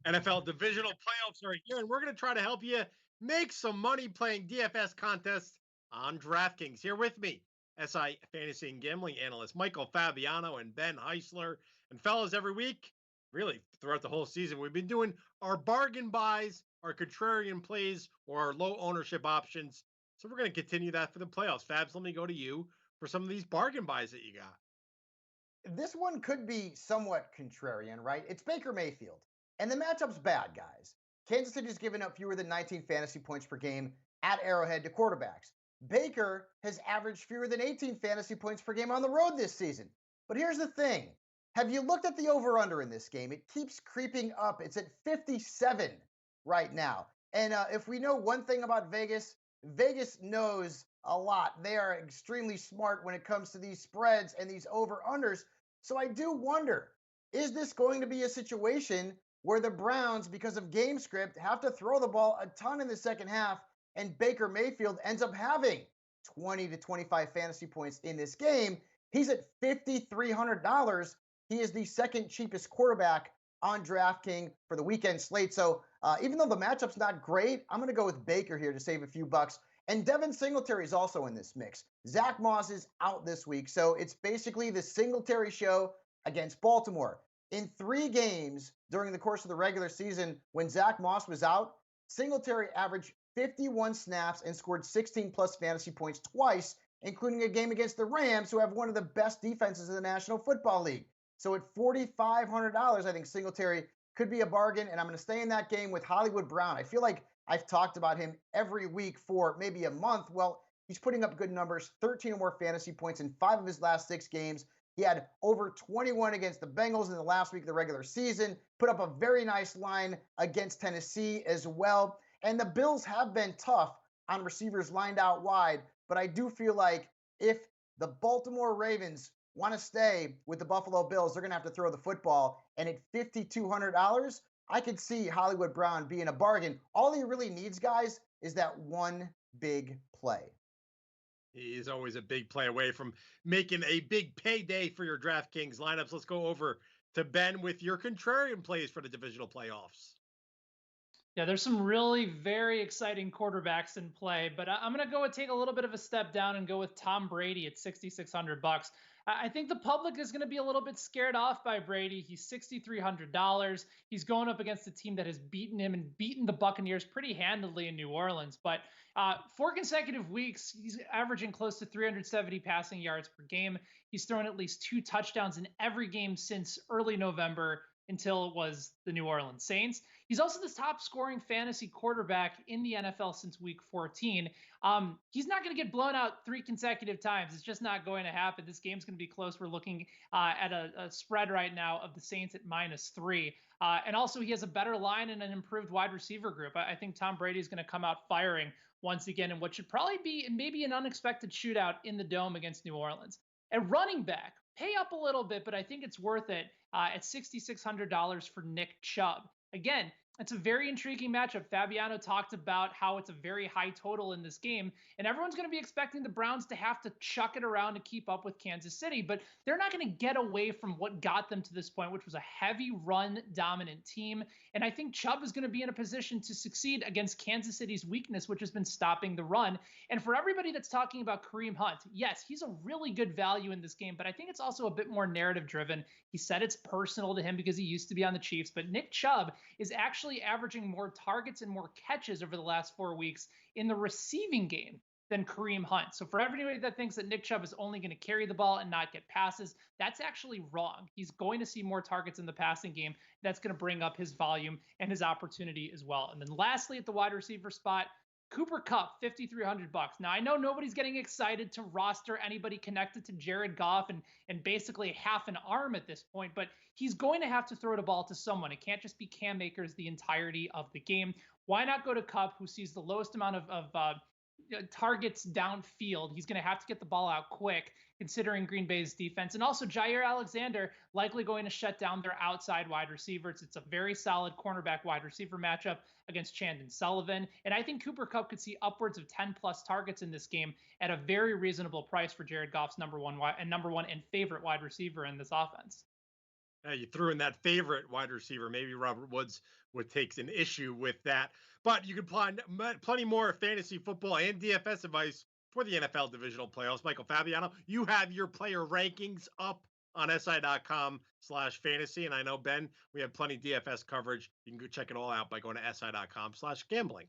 NFL divisional playoffs are here, and we're going to try to help you make some money playing DFS contests on DraftKings. Here with me, SI fantasy and gambling analyst Michael Fabiano and Ben Heisler. And fellas, every week, really throughout the whole season, we've been doing our bargain buys, our contrarian plays, or our low ownership options. So we're going to continue that for the playoffs. Fabs, let me go to you for some of these bargain buys that you got. This one could be somewhat contrarian, right? It's Baker Mayfield. And the matchup's bad, guys. Kansas City's given up fewer than 19 fantasy points per game at Arrowhead to quarterbacks. Baker has averaged fewer than 18 fantasy points per game on the road this season. But here's the thing. Have you looked at the over-under in this game? It keeps creeping up. It's at 57 right now. And if we know one thing about Vegas, Vegas knows a lot. They are extremely smart when it comes to these spreads and these over-unders. So I do wonder, is this going to be a situation where the Browns, because of game script, have to throw the ball a ton in the second half and Baker Mayfield ends up having 20 to 25 fantasy points in this game? He's at $5,300. He is the second cheapest quarterback on DraftKings for the weekend slate. So even though the matchup's not great, I'm going to go with Baker here to save a few bucks. And Devin Singletary is also in this mix. Zach Moss is out this week, so it's basically the Singletary show against Baltimore. In 3 games during the course of the regular season, when Zach Moss was out, Singletary averaged 51 snaps and scored 16 plus fantasy points twice, including a game against the Rams, who have one of the best defenses in the National Football League. So at $4,500, I think Singletary could be a bargain, and I'm going to stay in that game with Hollywood Brown. I feel like I've talked about him every week for maybe a month. Well, he's putting up good numbers, 13 or more fantasy points in 5 of his last 6 games. He had over 21 against the Bengals in the last week of the regular season, put up a very nice line against Tennessee as well. And the Bills have been tough on receivers lined out wide, but I do feel like if the Baltimore Ravens want to stay with the Buffalo Bills, they're going to have to throw the football. And at $5,200, I could see Hollywood Brown being a bargain. All he really needs, guys, is that one big play. He is always a big play away from making a big payday for your DraftKings lineups. Let's go over to Ben with your contrarian plays for the divisional playoffs. Yeah, there's some really very exciting quarterbacks in play, but I'm going to go and take a little bit of a step down and go with Tom Brady at 6,600 bucks. I think the public is going to be a little bit scared off by Brady. He's $6,300. He's going up against a team that has beaten him and beaten the Buccaneers pretty handily in New Orleans. But 4 consecutive weeks, he's averaging close to 370 passing yards per game. He's thrown at least 2 touchdowns in every game since early November until it was the New Orleans Saints. He's also the top scoring fantasy quarterback in the NFL since week 14. He's not going to get blown out 3 consecutive times. It's just not going to happen. This game's going to be close. We're looking at a spread right now of the Saints at -3. And also he has a better line and an improved wide receiver group. I think Tom Brady is going to come out firing once again in what should probably be maybe an unexpected shootout in the Dome against New Orleans. At running back, pay up a little bit, but I think it's worth it at $6,600 for Nick Chubb. Again, it's a very intriguing matchup. Fabiano talked about how it's a very high total in this game, and everyone's going to be expecting the Browns to have to chuck it around to keep up with Kansas City, but they're not going to get away from what got them to this point, which was a heavy run dominant team. And I think Chubb is going to be in a position to succeed against Kansas City's weakness, which has been stopping the run. And for everybody that's talking about Kareem Hunt, yes, he's a really good value in this game, but I think it's also a bit more narrative driven. He said it's personal to him because he used to be on the Chiefs, but Nick Chubb is actually averaging more targets and more catches over the last 4 weeks in the receiving game than Kareem Hunt. So for everybody that thinks that Nick Chubb is only going to carry the ball and not get passes, that's actually wrong. He's going to see more targets in the passing game. That's going to bring up his volume and his opportunity as well. And then lastly, at the wide receiver spot, Cooper Kupp, $5,300. Now, I know nobody's getting excited to roster anybody connected to Jared Goff and basically half an arm at this point, but he's going to have to throw the ball to someone. It can't just be Cam Akers the entirety of the game. Why not go to Kupp, who sees the lowest amount of targets downfield? He's going to have to get the ball out quick, considering Green Bay's defense. And also Jair Alexander likely going to shut down their outside wide receivers. It's a very solid cornerback wide receiver matchup against Chandon Sullivan. And I think Cooper Kupp could see upwards of 10 plus targets in this game at a very reasonable price for Jared Goff's number one and favorite wide receiver in this offense. You threw in that favorite wide receiver. Maybe Robert Woods would take an issue with that. But you can find plenty more fantasy football and DFS advice for the NFL divisional playoffs. Michael Fabiano, you have your player rankings up on si.com/fantasy. And I know, Ben, we have plenty of DFS coverage. You can go check it all out by going to si.com/gambling.